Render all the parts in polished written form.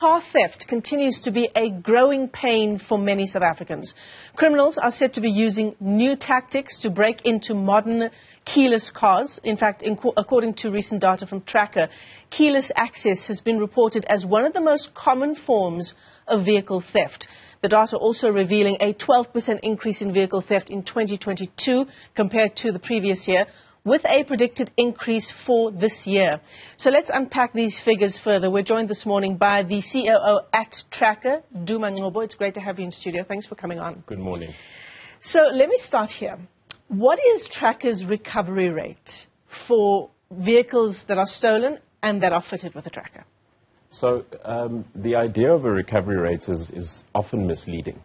Car theft continues to be a growing pain for many South Africans. Criminals are said to be using new tactics to break into modern keyless cars. In fact, according to recent data from Tracker, keyless access has been reported as one of the most common forms of vehicle theft. The data also revealing a 12% increase in vehicle theft in 2022 compared to the previous year, with a predicted increase for this year. So let's unpack these figures further. We're joined this morning by the COO at Tracker, Duma Ngcobo. It's great to have you in studio. Thanks for coming on. Good morning. So let me start here. What is Tracker's recovery rate for vehicles that are stolen and that are fitted with a tracker? So the idea of a recovery rate is often misleading.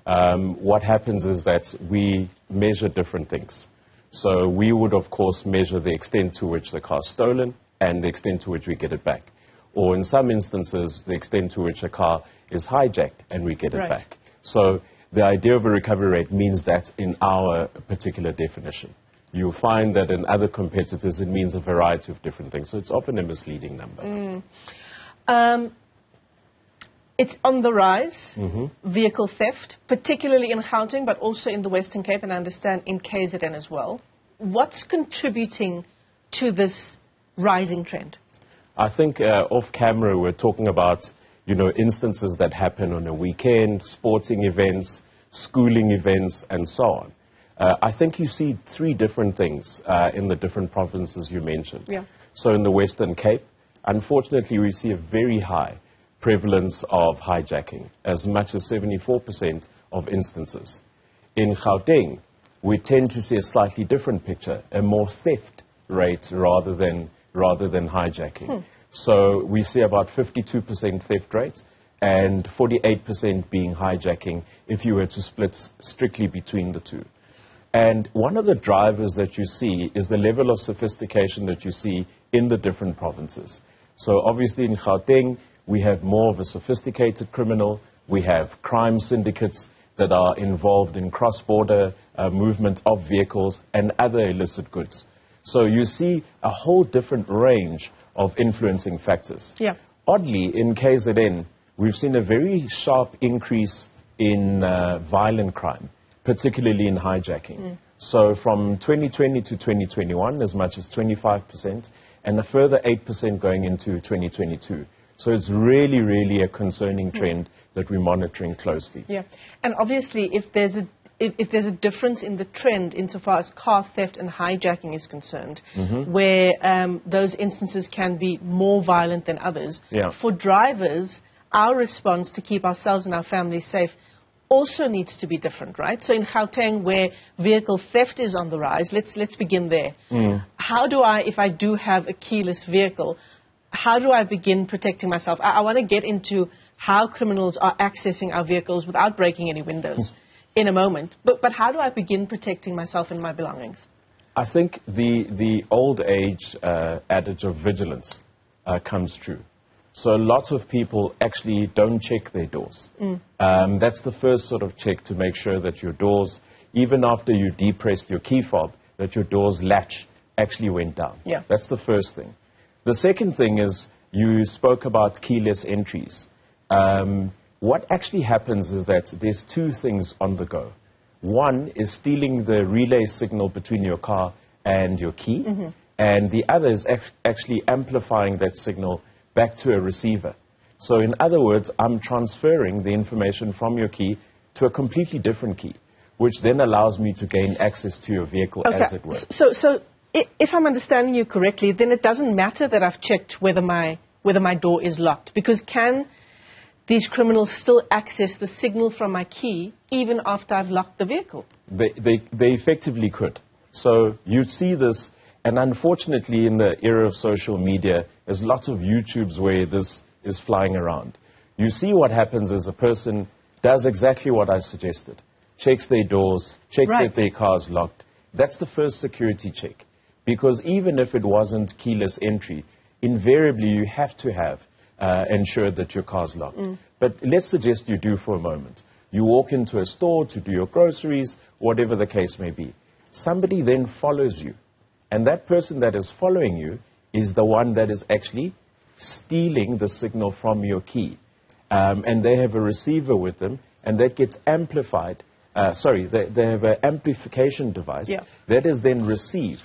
What happens is that we measure different things. So we would, of course, measure the extent to which the car is stolen and the extent to which we get it back. Or in some instances, the extent to which a car is hijacked and we get it back. So the idea of a recovery rate means that in our particular definition. You'll find that in other competitors, it means a variety of different things. So it's often a misleading number. It's on the rise, vehicle theft, particularly in Gauteng, but also in the Western Cape, and I understand in KZN as well. What's contributing to this rising trend? I think off camera we're talking about, instances that happen on a weekend, sporting events, schooling events, and so on. I think you see three different things in the different provinces you mentioned. So in the Western Cape, unfortunately, we see a very high prevalence of hijacking, as much as 74% of instances. In Gauteng, we tend to see a slightly different picture, a more theft rate rather than hijacking. So we see about 52% theft rate and 48% being hijacking if you were to split strictly between the two. And one of the drivers that you see is the level of sophistication that you see in the different provinces. So obviously in Gauteng, we have more of a sophisticated criminal. We have crime syndicates that are involved in cross-border movement of vehicles and other illicit goods. So you see a whole different range of influencing factors. Oddly, in KZN, we've seen a very sharp increase in violent crime, particularly in hijacking. So from 2020 to 2021, as much as 25%, and a further 8% going into 2022. So it's really, really a concerning trend that we're monitoring closely. And obviously, if there's a difference in the trend insofar as car theft and hijacking is concerned, where those instances can be more violent than others, for drivers, our response to keep ourselves and our families safe also needs to be different, right? So in Gauteng, where vehicle theft is on the rise, let's begin there. How do I, if I do have a keyless vehicle, how do I begin protecting myself? I want to get into how criminals are accessing our vehicles without breaking any windows in a moment. But how do I begin protecting myself and my belongings? I think the old age adage of vigilance comes true. So lots of people actually don't check their doors. That's the first sort of check to make sure that your doors, even after you depressed your key fob, that your door's latch actually went down. That's the first thing. The second thing is you spoke about keyless entries. What actually happens is that there's two things on the go. One is stealing the relay signal between your car and your key, and the other is actually amplifying that signal back to a receiver. So in other words, I'm transferring the information from your key to a completely different key, which then allows me to gain access to your vehicle, as it were. So if I'm understanding you correctly, then it doesn't matter that I've checked whether my door is locked, because can these criminals still access the signal from my key even after I've locked the vehicle? They effectively could. So you see this, and unfortunately in the era of social media, there's lots of YouTubes where this is flying around. You see what happens is a person does exactly what I suggested. Checks their doors, checks that their car's locked. That's the first security check. Because even if it wasn't keyless entry, invariably you have to have ensured that your car's locked. But let's suggest you do for a moment. You walk into a store to do your groceries, whatever the case may be. Somebody then follows you. And that person that is following you is the one that is actually stealing the signal from your key. and they have a receiver with them, and that gets amplified. They have an amplification device that is then received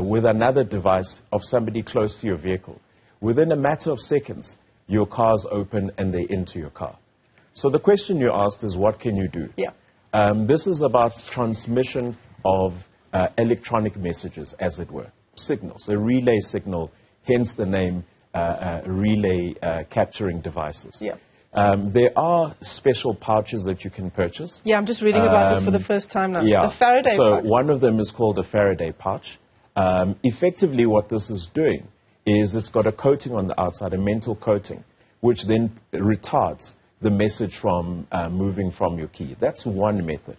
with another device of somebody close to your vehicle. Within a matter of seconds, your car's open and they're into your car. So the question you asked is, what can you do? This is about transmission of electronic messages, as it were, signals, a relay signal, hence the name relay capturing devices. There are special pouches that you can purchase. I'm just reading about this for the first time now. The Faraday pouch. So one of them is called a Faraday pouch. Effectively, what this is doing is it's got a coating on the outside, a mental coating, which then retards the message from moving from your key. That's one method.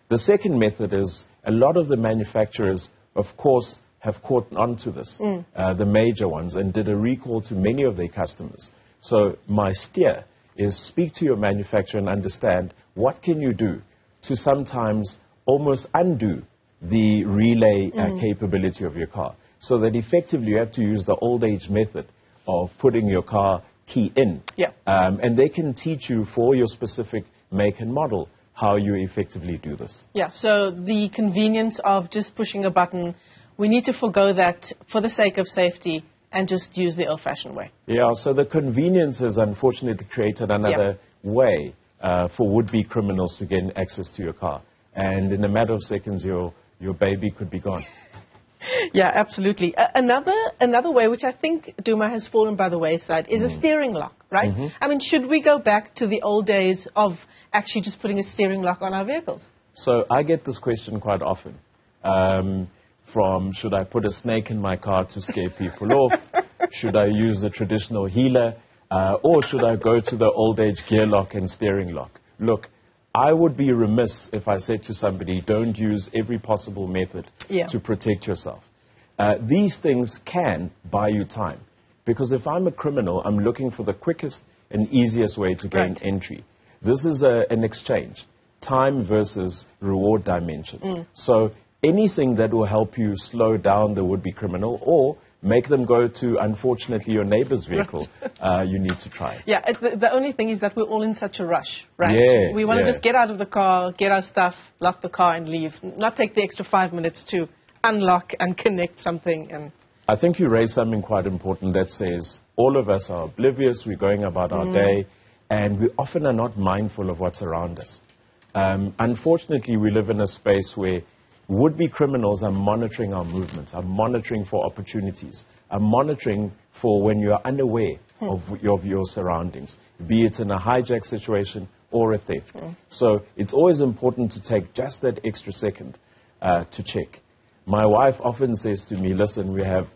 The second method is a lot of the manufacturers, of course, have caught on to this, the major ones, and did a recall to many of their customers. So my steer is speak to your manufacturer and understand what can you do to sometimes almost undo the relay capability of your car. So that effectively you have to use the old age method of putting your car key in. And they can teach you for your specific make and model how you effectively do this. So the convenience of just pushing a button, we need to forego that for the sake of safety and just use the old-fashioned way. So the convenience has unfortunately created another way for would-be criminals to gain access to your car. And in a matter of seconds, your baby could be gone. Absolutely. Another way, which I think, Duma, has fallen by the wayside, is a steering lock, right? I mean, should we go back to the old days of actually just putting a steering lock on our vehicles? So I get this question quite often. From should I put a snake in my car to scare people off? Should I use the traditional healer? Or should I go to the old age gear lock and steering lock? Look, I would be remiss if I said to somebody, don't use every possible method to protect yourself. These things can buy you time. Because if I'm a criminal, I'm looking for the quickest and easiest way to gain entry. This is an exchange, time versus reward dimension. So anything that will help you slow down the would-be criminal or make them go to, unfortunately, your neighbor's vehicle, you need to try it. The only thing is that we're all in such a rush, right? We want to just get out of the car, get our stuff, lock the car and leave, not take the extra 5 minutes to unlock and connect something. And I think you raised something quite important that says all of us are oblivious, we're going about our day, and we often are not mindful of what's around us. Unfortunately, we live in a space where would-be criminals are monitoring our movements, are monitoring for opportunities, are monitoring for when you are unaware of your surroundings, be it in a hijack situation or a theft. So it's always important to take just that extra second to check. My wife often says to me, listen, we have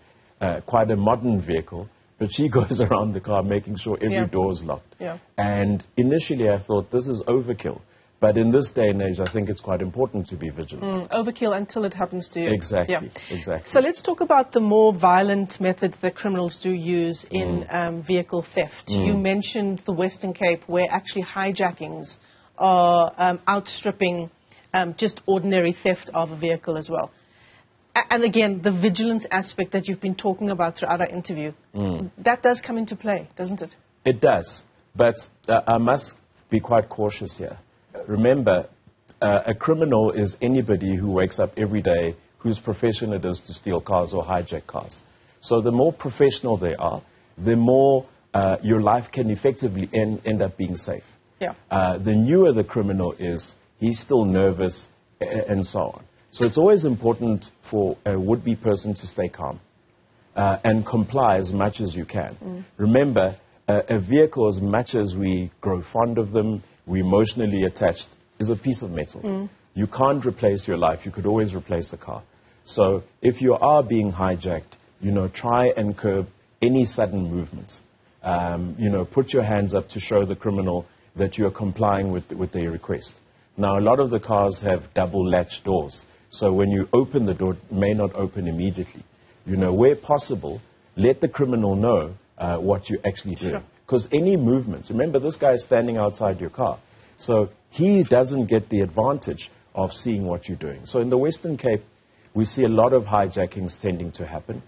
quite a modern vehicle, but she goes around the car making sure every door is locked. And initially I thought, this is overkill. But in this day and age, I think it's quite important to be vigilant. Overkill until it happens to you. Exactly. So let's talk about the more violent methods that criminals do use in vehicle theft. You mentioned the Western Cape, where actually hijackings are outstripping just ordinary theft of a vehicle as well. And again, the vigilance aspect that you've been talking about throughout our interview, that does come into play, doesn't it? It does. But I must be quite cautious here. Remember, a criminal is anybody who wakes up every day whose profession it is to steal cars or hijack cars. So the more professional they are, the more your life can effectively end up being safe. The newer the criminal is, he's still nervous and so on. So it's always important for a would-be person to stay calm and comply as much as you can. Remember, a vehicle, as much as we grow fond of them, we're emotionally attached, is a piece of metal. You can't replace your life. You could always replace a car. So if you are being hijacked, try and curb any sudden movements. Put your hands up to show the criminal that you are complying with their request. Now, a lot of the cars have double latch doors. So when you open the door, it may not open immediately. Where possible, let the criminal know what you're actually doing. Because any movements, remember, this guy is standing outside your car. So he doesn't get the advantage of seeing what you're doing. So in the Western Cape, we see a lot of hijackings tending to happen.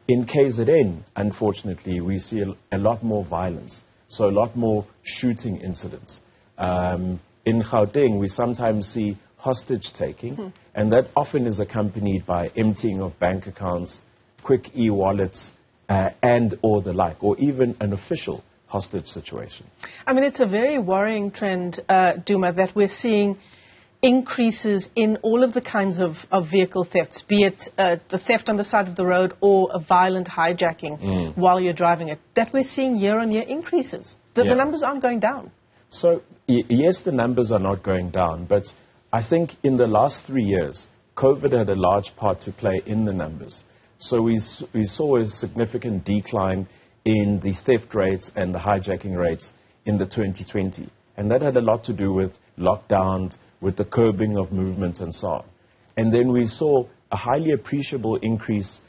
In KZN, unfortunately, we see a lot more violence. so a lot more shooting incidents. In Gauteng, we sometimes see hostage taking, and that often is accompanied by emptying of bank accounts, quick e-wallets, and or the like, or even an official hostage situation. I mean, it's a very worrying trend, Duma, that we're seeing increases in all of the kinds of vehicle thefts, be it the theft on the side of the road or a violent hijacking while you're driving it, that we're seeing year-on-year increases. The numbers aren't going down. So, yes, the numbers are not going down, but I think in the last 3 years, COVID had a large part to play in the numbers. So we saw a significant decline in the theft rates and the hijacking rates in the 2020. And that had a lot to do with lockdowns, with the curbing of movements and so on. And then we saw a highly appreciable increase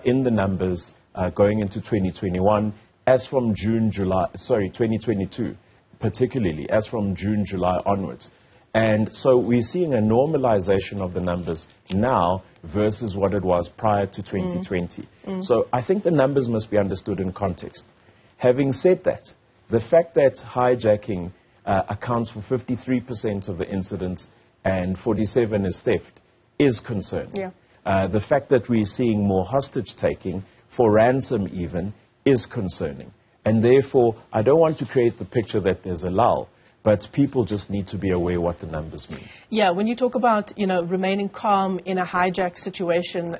in the numbers going into 2021, as from 2022, particularly, as from June, July onwards. And so we're seeing a normalization of the numbers now versus what it was prior to 2020. So I think the numbers must be understood in context. Having said that, the fact that hijacking accounts for 53% of the incidents and 47% is theft is concerning. The fact that we're seeing more hostage taking, for ransom even, is concerning. And therefore, I don't want to create the picture that there's a lull, but people just need to be aware what the numbers mean. Yeah, when you talk about, remaining calm in a hijack situation,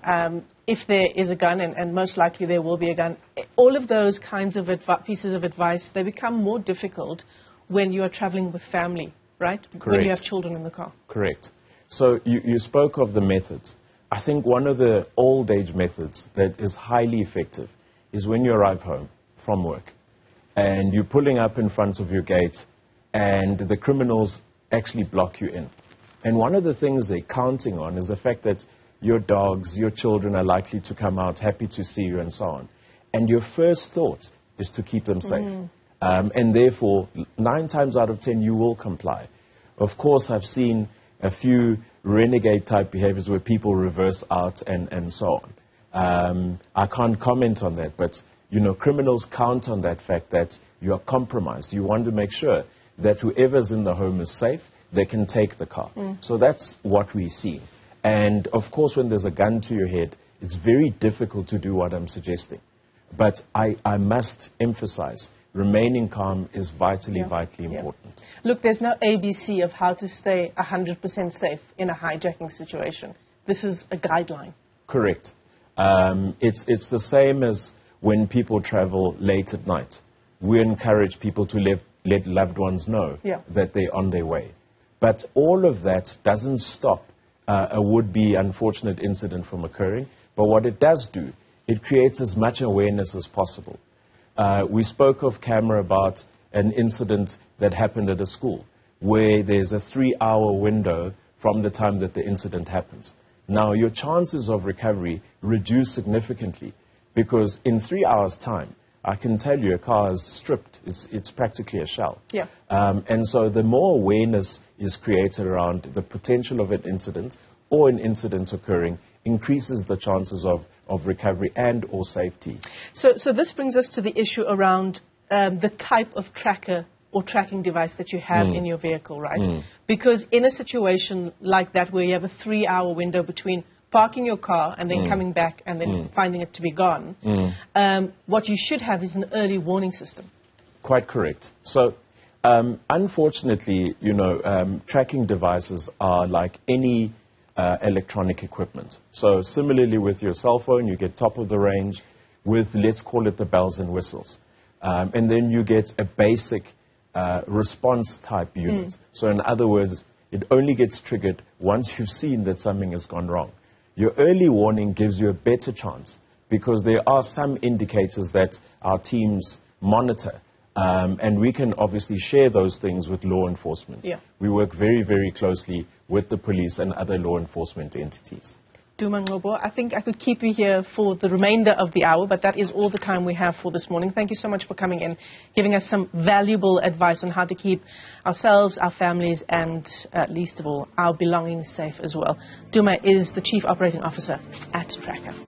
if there is a gun, and most likely there will be a gun, all of those kinds of pieces of advice, they become more difficult when you are traveling with family, right? Correct. When you have children in the car. Correct. So you spoke of the methods. I think one of the old age methods that is highly effective is when you arrive home from work and you're pulling up in front of your gate and the criminals actually block you in. And one of the things they're counting on is the fact that your dogs, your children are likely to come out happy to see you and so on. And your first thought is to keep them safe. And therefore, 9 times out of 10, you will comply. Of course, I've seen a few renegade-type behaviors where people reverse out and so on. I can't comment on that, but, criminals count on that fact that you are compromised. You want to make sure that whoever's in the home is safe, they can take the car. So that's what we see. And, of course, when there's a gun to your head, it's very difficult to do what I'm suggesting. But I must emphasize, remaining calm is vitally important. Look, there's no ABC of how to stay 100% safe in a hijacking situation. This is a guideline. Correct. It's the same as when people travel late at night. We encourage people to let loved ones know that they're on their way. But all of that doesn't stop a would-be unfortunate incident from occurring. But what it does do, it creates as much awareness as possible. We spoke of camera about an incident that happened at a school where there's a 3-hour window from the time that the incident happens. Now, your chances of recovery reduce significantly because in 3 hours' time, I can tell you a car is stripped. It's practically a shell. And so the more awareness is created around the potential of an incident or an incident occurring, increases the chances of recovery and or safety. So this brings us to the issue around the type of tracker or tracking device that you have in your vehicle, right? Because in a situation like that where you have a 3-hour window between parking your car and then coming back and then finding it to be gone, what you should have is an early warning system. Quite correct. So unfortunately, tracking devices are like any electronic equipment. So similarly with your cell phone, you get top of the range with, let's call it, the bells and whistles. And then you get a basic response type unit. So in other words, it only gets triggered once you've seen that something has gone wrong. Your early warning gives you a better chance because there are some indicators that our teams monitor. And we can obviously share those things with law enforcement. We work very, very closely with the police and other law enforcement entities. Duma Ngcobo, I think I could keep you here for the remainder of the hour, but that is all the time we have for this morning. Thank you so much for coming in, giving us some valuable advice on how to keep ourselves, our families, and least of all, our belongings safe as well. Duma is the Chief Operating Officer at Tracker.